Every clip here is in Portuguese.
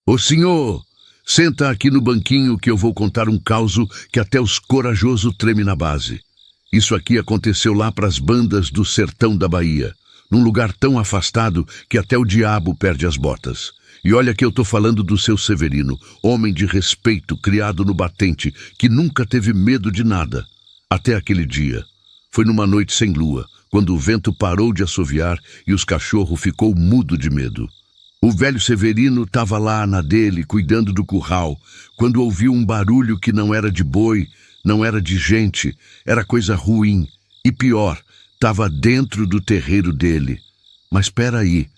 Ô senhor, senta aqui no banquinho que eu vou contar um causo que até os corajosos tremem na base. Isso aqui aconteceu lá pras bandas do sertão da Bahia, num lugar tão afastado que até o diabo perde as botas. E olha que eu tô falando do seu Severino, homem de respeito, criado no batente, que nunca teve medo de nada. Até aquele dia. Foi numa noite sem lua, quando o vento parou de assoviar e os cachorros ficou mudo de medo. O velho Severino estava lá na dele, cuidando do curral, quando ouviu um barulho que não era de boi, não era de gente, era coisa ruim. E pior, estava dentro do terreiro dele. Mas espera aí,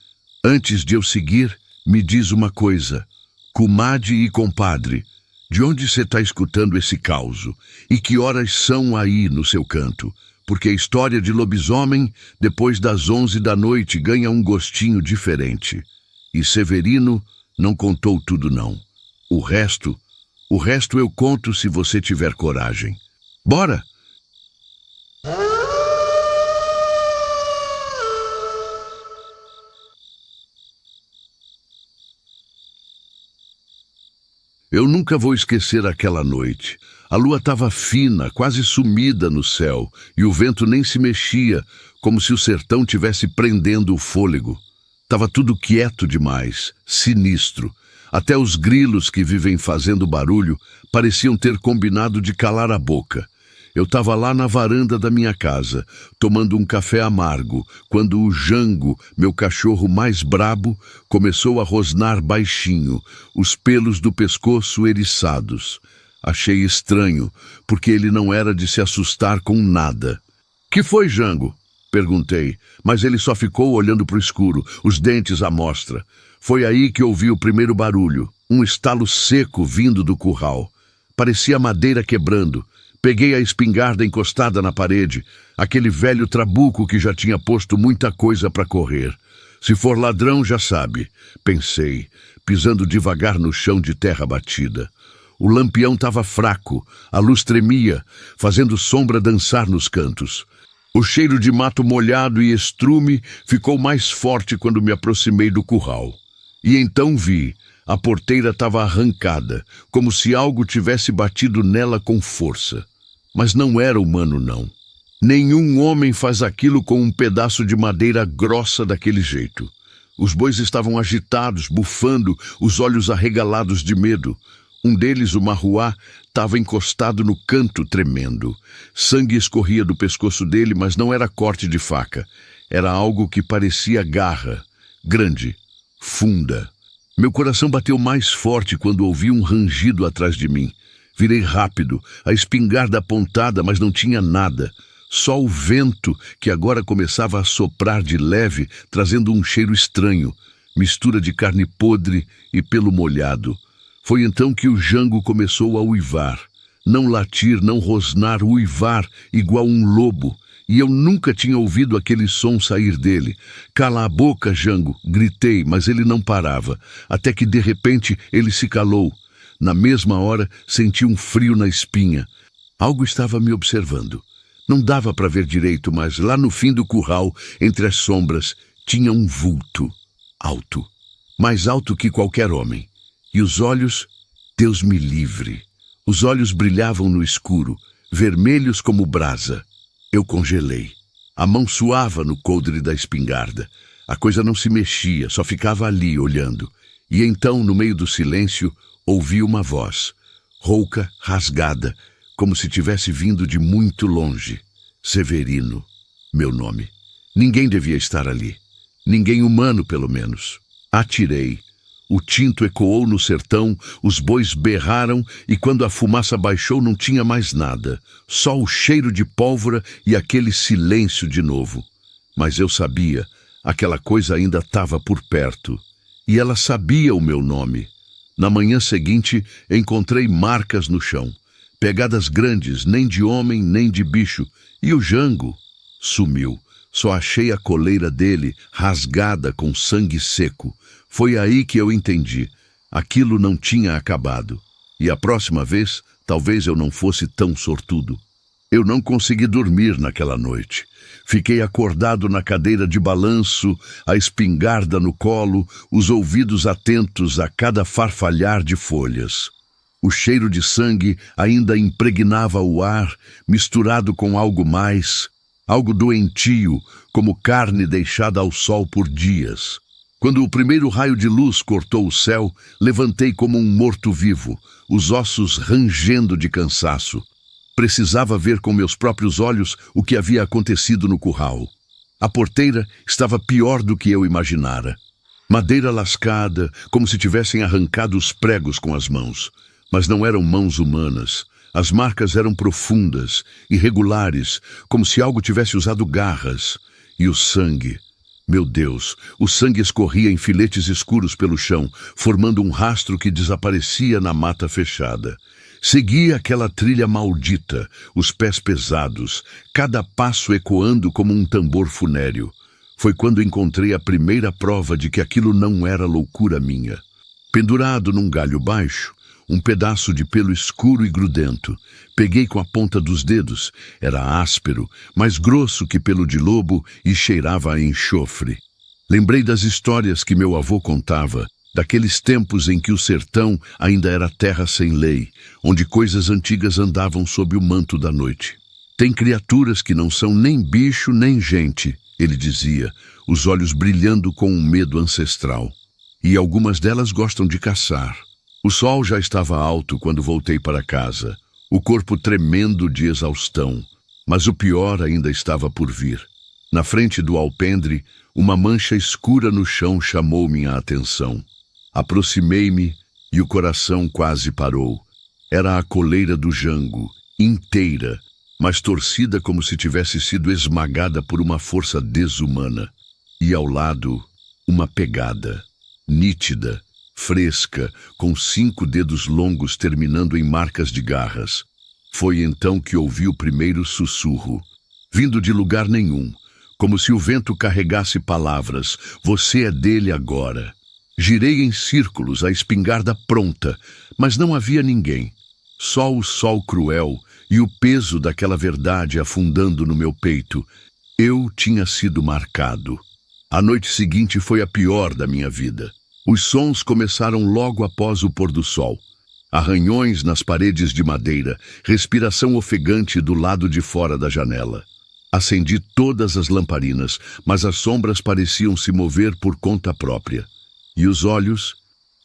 antes de eu seguir, me diz uma coisa. Comadre e compadre, de onde você está escutando esse causo? E que horas são aí no seu canto? Porque a história de lobisomem, depois das 11 da noite, ganha um gostinho diferente. E Severino não contou tudo não. O resto eu conto se você tiver coragem. Bora! Eu nunca vou esquecer aquela noite. A lua estava fina, quase sumida no céu, e o vento nem se mexia, como se o sertão tivesse prendendo o fôlego. Tava tudo quieto demais, sinistro. Até os grilos que vivem fazendo barulho pareciam ter combinado de calar a boca. Eu estava lá na varanda da minha casa, tomando um café amargo, quando o Jango, meu cachorro mais brabo, começou a rosnar baixinho, os pelos do pescoço eriçados. Achei estranho, porque ele não era de se assustar com nada. "Que foi, Jango?" perguntei, mas ele só ficou olhando para o escuro, os dentes à mostra. Foi aí que ouvi o primeiro barulho, um estalo seco vindo do curral. Parecia madeira quebrando. Peguei a espingarda encostada na parede, aquele velho trabuco que já tinha posto muita coisa para correr. Se for ladrão, já sabe, pensei, pisando devagar no chão de terra batida. O lampião estava fraco, a luz tremia, fazendo sombra dançar nos cantos. O cheiro de mato molhado e estrume ficou mais forte quando me aproximei do curral. E então vi, a porteira estava arrancada, como se algo tivesse batido nela com força. Mas não era humano, não. Nenhum homem faz aquilo com um pedaço de madeira grossa daquele jeito. Os bois estavam agitados, bufando, os olhos arregalados de medo. Um deles, o Marruá, estava encostado no canto, tremendo. Sangue escorria do pescoço dele, mas não era corte de faca. Era algo que parecia garra, grande, funda. Meu coração bateu mais forte quando ouvi um rangido atrás de mim. Virei rápido, a espingarda apontada, mas não tinha nada. Só o vento, que agora começava a soprar de leve, trazendo um cheiro estranho, mistura de carne podre e pelo molhado. Foi então que o Jango começou a uivar. Não latir, não rosnar, uivar, igual um lobo. E eu nunca tinha ouvido aquele som sair dele. "Cala a boca, Jango!" gritei, mas ele não parava, até que de repente ele se calou. Na mesma hora, senti um frio na espinha. Algo estava me observando. Não dava para ver direito, mas lá no fim do curral, entre as sombras, tinha um vulto, alto, mais alto que qualquer homem. E os olhos, Deus me livre. Os olhos brilhavam no escuro, vermelhos como brasa. Eu congelei. A mão suava no coldre da espingarda. A coisa não se mexia, só ficava ali, olhando. E então, no meio do silêncio, ouvi uma voz, rouca, rasgada, como se tivesse vindo de muito longe. Severino, meu nome. Ninguém devia estar ali. Ninguém humano, pelo menos. Atirei. O tinto ecoou no sertão, os bois berraram e quando a fumaça baixou não tinha mais nada. Só o cheiro de pólvora e aquele silêncio de novo. Mas eu sabia, aquela coisa ainda estava por perto. E ela sabia o meu nome. Na manhã seguinte, encontrei marcas no chão. Pegadas grandes, nem de homem, nem de bicho. E o Jango sumiu. Só achei a coleira dele, rasgada com sangue seco. Foi aí que eu entendi. Aquilo não tinha acabado. E a próxima vez, talvez eu não fosse tão sortudo. Eu não consegui dormir naquela noite. Fiquei acordado na cadeira de balanço, a espingarda no colo, os ouvidos atentos a cada farfalhar de folhas. O cheiro de sangue ainda impregnava o ar, misturado com algo mais, algo doentio, como carne deixada ao sol por dias. Quando o primeiro raio de luz cortou o céu, levantei como um morto-vivo, os ossos rangendo de cansaço. Precisava ver com meus próprios olhos o que havia acontecido no curral. A porteira estava pior do que eu imaginara. Madeira lascada, como se tivessem arrancado os pregos com as mãos. Mas não eram mãos humanas. As marcas eram profundas, irregulares, como se algo tivesse usado garras. E o sangue... Meu Deus, o sangue escorria em filetes escuros pelo chão, formando um rastro que desaparecia na mata fechada. Seguia aquela trilha maldita, os pés pesados, cada passo ecoando como um tambor funéreo. Foi quando encontrei a primeira prova de que aquilo não era loucura minha. Pendurado num galho baixo, um pedaço de pelo escuro e grudento. Peguei com a ponta dos dedos. Era áspero, mais grosso que pelo de lobo e cheirava a enxofre. Lembrei das histórias que meu avô contava, daqueles tempos em que o sertão ainda era terra sem lei, onde coisas antigas andavam sob o manto da noite. Tem criaturas que não são nem bicho nem gente, ele dizia, os olhos brilhando com um medo ancestral. E algumas delas gostam de caçar. O sol já estava alto quando voltei para casa, o corpo tremendo de exaustão, mas o pior ainda estava por vir. Na frente do alpendre, uma mancha escura no chão chamou minha atenção. Aproximei-me e o coração quase parou. Era a coleira do jango, inteira, mas torcida como se tivesse sido esmagada por uma força desumana. E ao lado, uma pegada, nítida, fresca, com 5 dedos longos terminando em marcas de garras. Foi então que ouvi o primeiro sussurro, vindo de lugar nenhum, como se o vento carregasse palavras. Você é dele agora. Girei em círculos, a espingarda pronta, mas não havia ninguém. Só o sol cruel e o peso daquela verdade afundando no meu peito. Eu tinha sido marcado. A noite seguinte foi a pior da minha vida. Os sons começaram logo após o pôr do sol. Arranhões nas paredes de madeira, respiração ofegante do lado de fora da janela. Acendi todas as lamparinas, mas as sombras pareciam se mover por conta própria. E os olhos?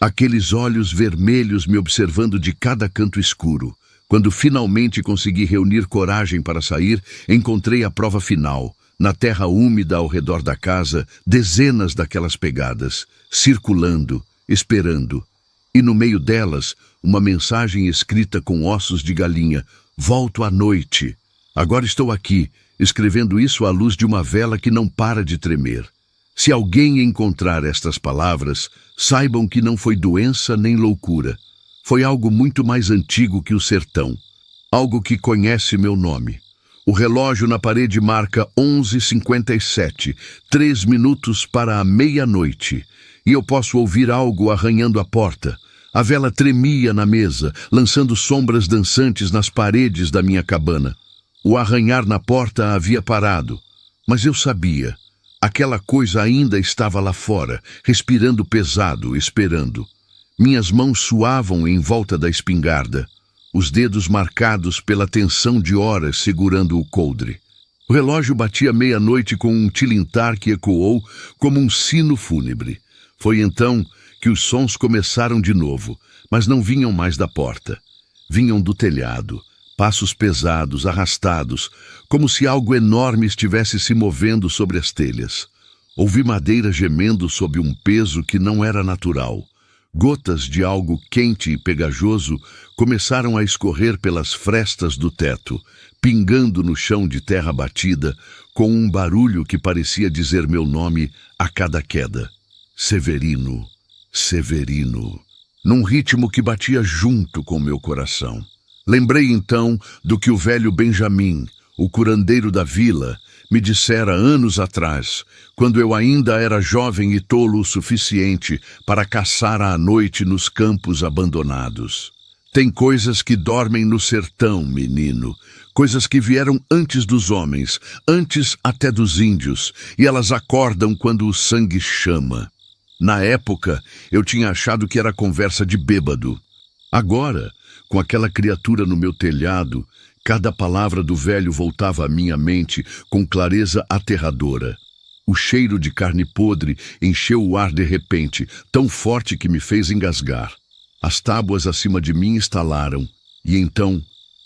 Aqueles olhos vermelhos me observando de cada canto escuro. Quando finalmente consegui reunir coragem para sair, encontrei a prova final. Na terra úmida ao redor da casa, dezenas daquelas pegadas, circulando, esperando. E no meio delas, uma mensagem escrita com ossos de galinha. Volto à noite. Agora estou aqui, escrevendo isso à luz de uma vela que não para de tremer. Se alguém encontrar estas palavras, saibam que não foi doença nem loucura. Foi algo muito mais antigo que o sertão. Algo que conhece meu nome. O relógio na parede marca 11h57, 3 minutos para a meia-noite. E eu posso ouvir algo arranhando a porta. A vela tremia na mesa, lançando sombras dançantes nas paredes da minha cabana. O arranhar na porta havia parado, mas eu sabia. Aquela coisa ainda estava lá fora, respirando pesado, esperando. Minhas mãos suavam em volta da espingarda, os dedos marcados pela tensão de horas segurando o coldre. O relógio batia meia-noite com um tilintar que ecoou como um sino fúnebre. Foi então que os sons começaram de novo, mas não vinham mais da porta. Vinham do telhado, passos pesados, arrastados, como se algo enorme estivesse se movendo sobre as telhas. Ouvi madeira gemendo sob um peso que não era natural. Gotas de algo quente e pegajoso começaram a escorrer pelas frestas do teto, pingando no chão de terra batida, com um barulho que parecia dizer meu nome a cada queda. Severino, Severino, num ritmo que batia junto com meu coração. Lembrei então do que o velho Benjamin, o curandeiro da vila, me dissera anos atrás, quando eu ainda era jovem e tolo o suficiente para caçar à noite nos campos abandonados. Tem coisas que dormem no sertão, menino. Coisas que vieram antes dos homens, antes até dos índios, e elas acordam quando o sangue chama. Na época, eu tinha achado que era conversa de bêbado. Agora, com aquela criatura no meu telhado, cada palavra do velho voltava à minha mente com clareza aterradora. O cheiro de carne podre encheu o ar de repente, tão forte que me fez engasgar. As tábuas acima de mim estalaram, e então,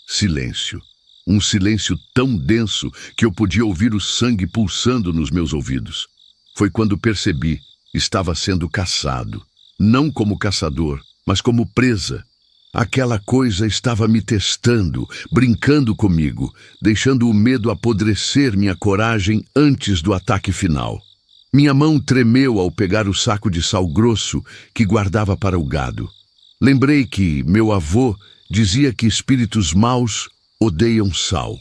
silêncio. Um silêncio tão denso que eu podia ouvir o sangue pulsando nos meus ouvidos. Foi quando percebi, estava sendo caçado. Não como caçador, mas como presa. Aquela coisa estava me testando, brincando comigo, deixando o medo apodrecer minha coragem antes do ataque final. Minha mão tremeu ao pegar o saco de sal grosso que guardava para o gado. Lembrei que meu avô dizia que espíritos maus odeiam sal.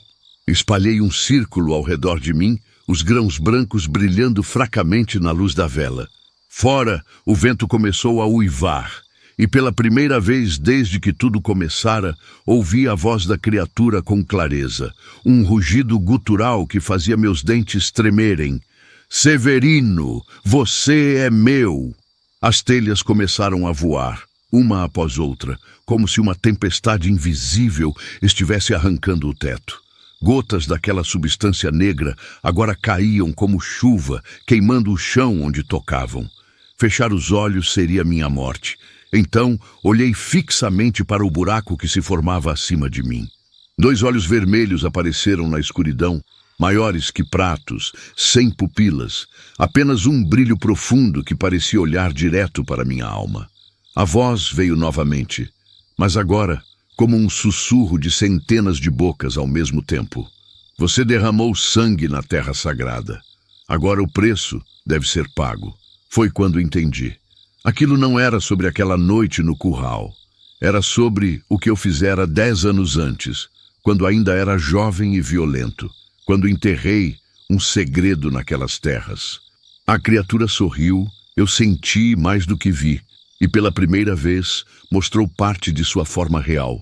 Espalhei um círculo ao redor de mim, os grãos brancos brilhando fracamente na luz da vela. Fora, o vento começou a uivar, e pela primeira vez desde que tudo começara, ouvi a voz da criatura com clareza, um rugido gutural que fazia meus dentes tremerem. Severino, você é meu! As telhas começaram a voar, uma após outra, como se uma tempestade invisível estivesse arrancando o teto. Gotas daquela substância negra agora caíam como chuva, queimando o chão onde tocavam. Fechar os olhos seria minha morte. Então, olhei fixamente para o buraco que se formava acima de mim. 2 olhos vermelhos apareceram na escuridão, maiores que pratos, sem pupilas, apenas um brilho profundo que parecia olhar direto para minha alma. A voz veio novamente, mas agora como um sussurro de centenas de bocas ao mesmo tempo. Você derramou sangue na terra sagrada. Agora o preço deve ser pago. Foi quando entendi. Aquilo não era sobre aquela noite no curral. Era sobre o que eu fizera 10 anos antes, quando ainda era jovem e violento, quando enterrei um segredo naquelas terras. A criatura sorriu, eu senti mais do que vi, e pela primeira vez mostrou parte de sua forma real.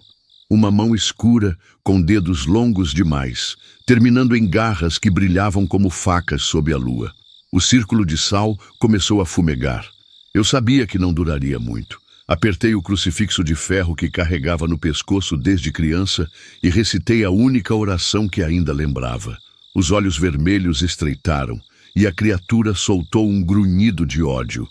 Uma mão escura com dedos longos demais, terminando em garras que brilhavam como facas sob a lua. O círculo de sal começou a fumegar. Eu sabia que não duraria muito. Apertei o crucifixo de ferro que carregava no pescoço desde criança e recitei a única oração que ainda lembrava. Os olhos vermelhos estreitaram e a criatura soltou um grunhido de ódio.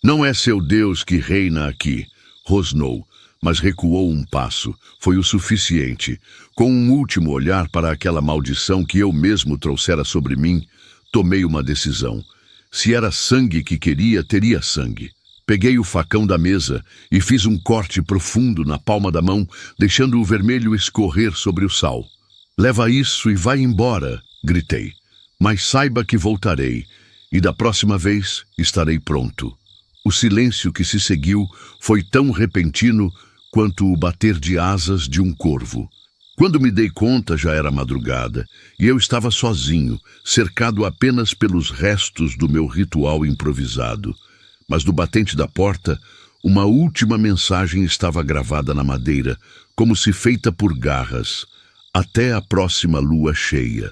Não é seu Deus que reina aqui, rosnou, mas recuou um passo. Foi o suficiente. Com um último olhar para aquela maldição que eu mesmo trouxera sobre mim, tomei uma decisão. Se era sangue que queria, teria sangue. Peguei o facão da mesa e fiz um corte profundo na palma da mão, deixando o vermelho escorrer sobre o sal. Leva isso e vai embora, gritei. Mas saiba que voltarei, e da próxima vez estarei pronto. O silêncio que se seguiu foi tão repentino quanto o bater de asas de um corvo. Quando me dei conta, já era madrugada, e eu estava sozinho, cercado apenas pelos restos do meu ritual improvisado. Mas no batente da porta, uma última mensagem estava gravada na madeira, como se feita por garras. Até a próxima lua cheia.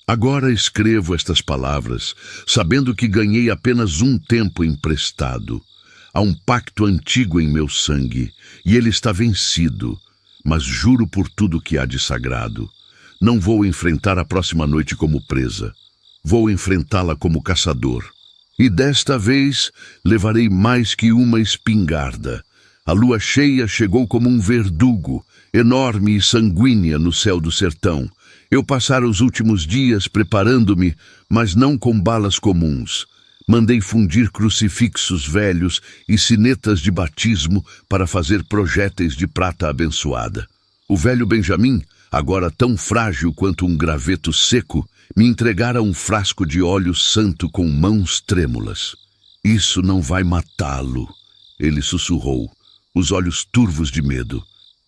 Agora escrevo estas palavras, sabendo que ganhei apenas um tempo emprestado. Há um pacto antigo em meu sangue, e ele está vencido, mas juro por tudo que há de sagrado. Não vou enfrentar a próxima noite como presa. Vou enfrentá-la como caçador. E desta vez levarei mais que uma espingarda. A lua cheia chegou como um verdugo, enorme e sanguínea no céu do sertão. Eu passara os últimos dias preparando-me, mas não com balas comuns. Mandei fundir crucifixos velhos e sinetas de batismo para fazer projéteis de prata abençoada. O velho Benjamim, agora tão frágil quanto um graveto seco, me entregara um frasco de óleo santo com mãos trêmulas. Isso não vai matá-lo, ele sussurrou, os olhos turvos de medo.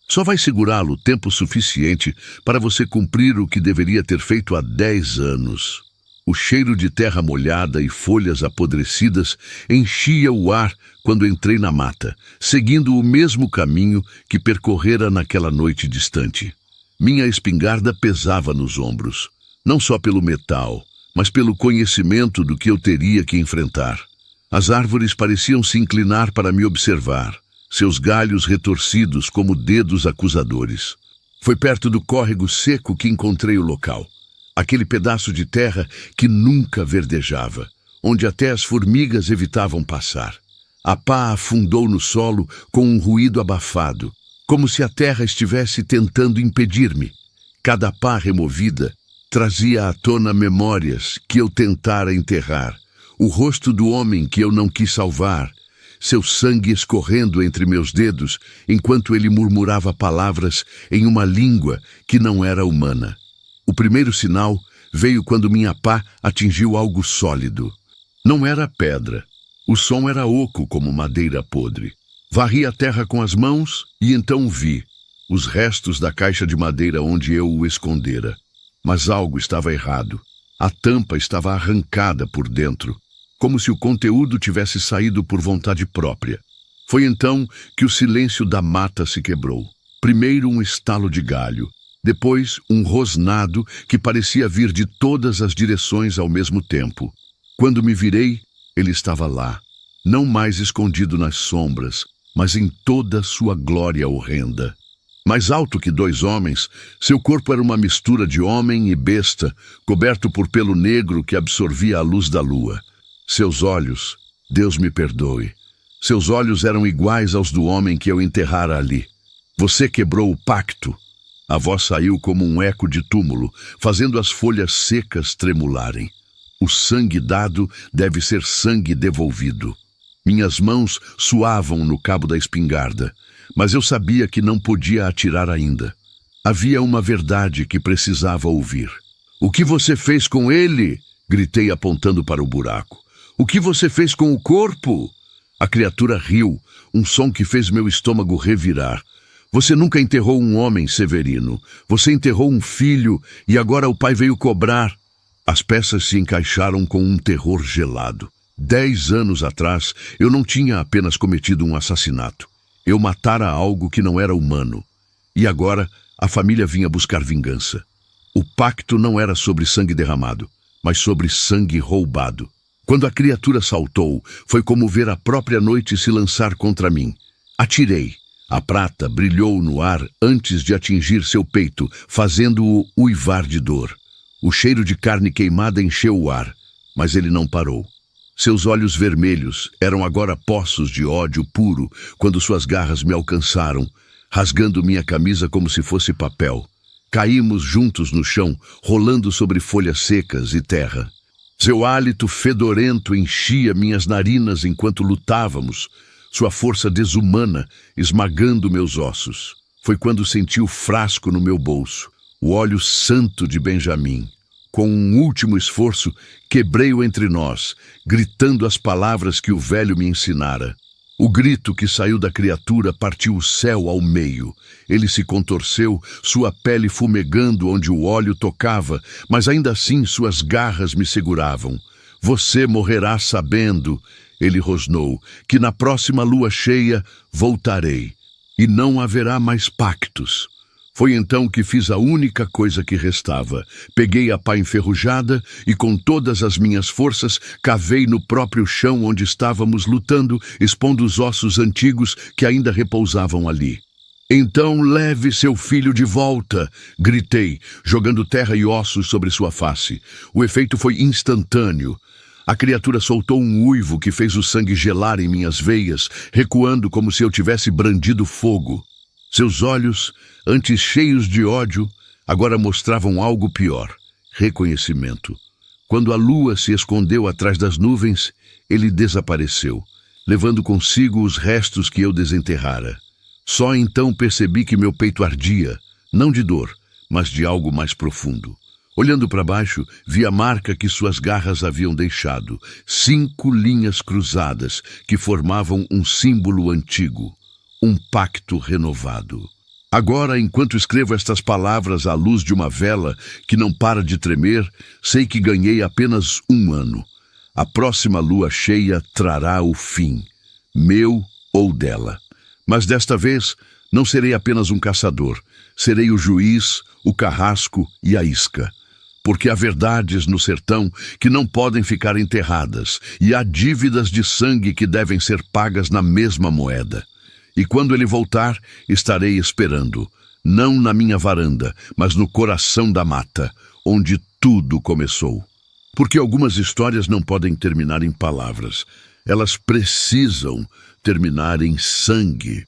Só vai segurá-lo tempo suficiente para você cumprir o que deveria ter feito há 10 anos. O cheiro de terra molhada e folhas apodrecidas enchia o ar quando entrei na mata, seguindo o mesmo caminho que percorrera naquela noite distante. Minha espingarda pesava nos ombros, não só pelo metal, mas pelo conhecimento do que eu teria que enfrentar. As árvores pareciam se inclinar para me observar, seus galhos retorcidos como dedos acusadores. Foi perto do córrego seco que encontrei o local. Aquele pedaço de terra que nunca verdejava, onde até as formigas evitavam passar. A pá afundou no solo com um ruído abafado, como se a terra estivesse tentando impedir-me. Cada pá removida trazia à tona memórias que eu tentara enterrar, o rosto do homem que eu não quis salvar, seu sangue escorrendo entre meus dedos enquanto ele murmurava palavras em uma língua que não era humana. O primeiro sinal veio quando minha pá atingiu algo sólido. Não era pedra. O som era oco como madeira podre. Varri a terra com as mãos e então vi os restos da caixa de madeira onde eu o escondera. Mas algo estava errado. A tampa estava arrancada por dentro, como se o conteúdo tivesse saído por vontade própria. Foi então que o silêncio da mata se quebrou. Primeiro um estalo de galho, depois um rosnado que parecia vir de todas as direções ao mesmo tempo. Quando me virei, ele estava lá, não mais escondido nas sombras, mas em toda sua glória horrenda. Mais alto que dois homens, seu corpo era uma mistura de homem e besta, coberto por pelo negro que absorvia a luz da lua. Seus olhos, Deus me perdoe, seus olhos eram iguais aos do homem que eu enterrara ali. Você quebrou o pacto. A voz saiu como um eco de túmulo, fazendo as folhas secas tremularem. O sangue dado deve ser sangue devolvido. Minhas mãos suavam no cabo da espingarda, mas eu sabia que não podia atirar ainda. Havia uma verdade que precisava ouvir. "O que você fez com ele?" gritei apontando para o buraco. "O que você fez com o corpo?" A criatura riu, um som que fez meu estômago revirar. "Você nunca enterrou um homem, Severino. Você enterrou um filho e agora o pai veio cobrar." As peças se encaixaram com um terror gelado. 10 anos atrás, eu não tinha apenas cometido um assassinato. Eu matara algo que não era humano. E agora, a família vinha buscar vingança. O pacto não era sobre sangue derramado, mas sobre sangue roubado. Quando a criatura saltou, foi como ver a própria noite se lançar contra mim. Atirei. A prata brilhou no ar antes de atingir seu peito, fazendo-o uivar de dor. O cheiro de carne queimada encheu o ar, mas ele não parou. Seus olhos vermelhos eram agora poços de ódio puro quando suas garras me alcançaram, rasgando minha camisa como se fosse papel. Caímos juntos no chão, rolando sobre folhas secas e terra. Seu hálito fedorento enchia minhas narinas enquanto lutávamos, sua força desumana esmagando meus ossos. Foi quando senti o frasco no meu bolso, o óleo santo de Benjamim. Com um último esforço, quebrei-o entre nós, gritando as palavras que o velho me ensinara. O grito que saiu da criatura partiu o céu ao meio. Ele se contorceu, sua pele fumegando onde o óleo tocava, mas ainda assim suas garras me seguravam. "Você morrerá sabendo", ele rosnou, "que na próxima lua cheia voltarei, e não haverá mais pactos." Foi então que fiz a única coisa que restava. Peguei a pá enferrujada e com todas as minhas forças cavei no próprio chão onde estávamos lutando, expondo os ossos antigos que ainda repousavam ali. "Então leve seu filho de volta", gritei, jogando terra e ossos sobre sua face. O efeito foi instantâneo. A criatura soltou um uivo que fez o sangue gelar em minhas veias, recuando como se eu tivesse brandido fogo. Seus olhos, antes cheios de ódio, agora mostravam algo pior: reconhecimento. Quando a lua se escondeu atrás das nuvens, ele desapareceu, levando consigo os restos que eu desenterrara. Só então percebi que meu peito ardia, não de dor, mas de algo mais profundo. Olhando para baixo, vi a marca que suas garras haviam deixado, 5 linhas cruzadas que formavam um símbolo antigo. Um pacto renovado. Agora, enquanto escrevo estas palavras à luz de uma vela que não para de tremer, sei que ganhei apenas 1 ano. A próxima lua cheia trará o fim, meu ou dela. Mas desta vez, não serei apenas um caçador, serei o juiz, o carrasco e a isca. Porque há verdades no sertão que não podem ficar enterradas, e há dívidas de sangue que devem ser pagas na mesma moeda. E quando ele voltar, estarei esperando, não na minha varanda, mas no coração da mata, onde tudo começou. Porque algumas histórias não podem terminar em palavras, elas precisam terminar em sangue.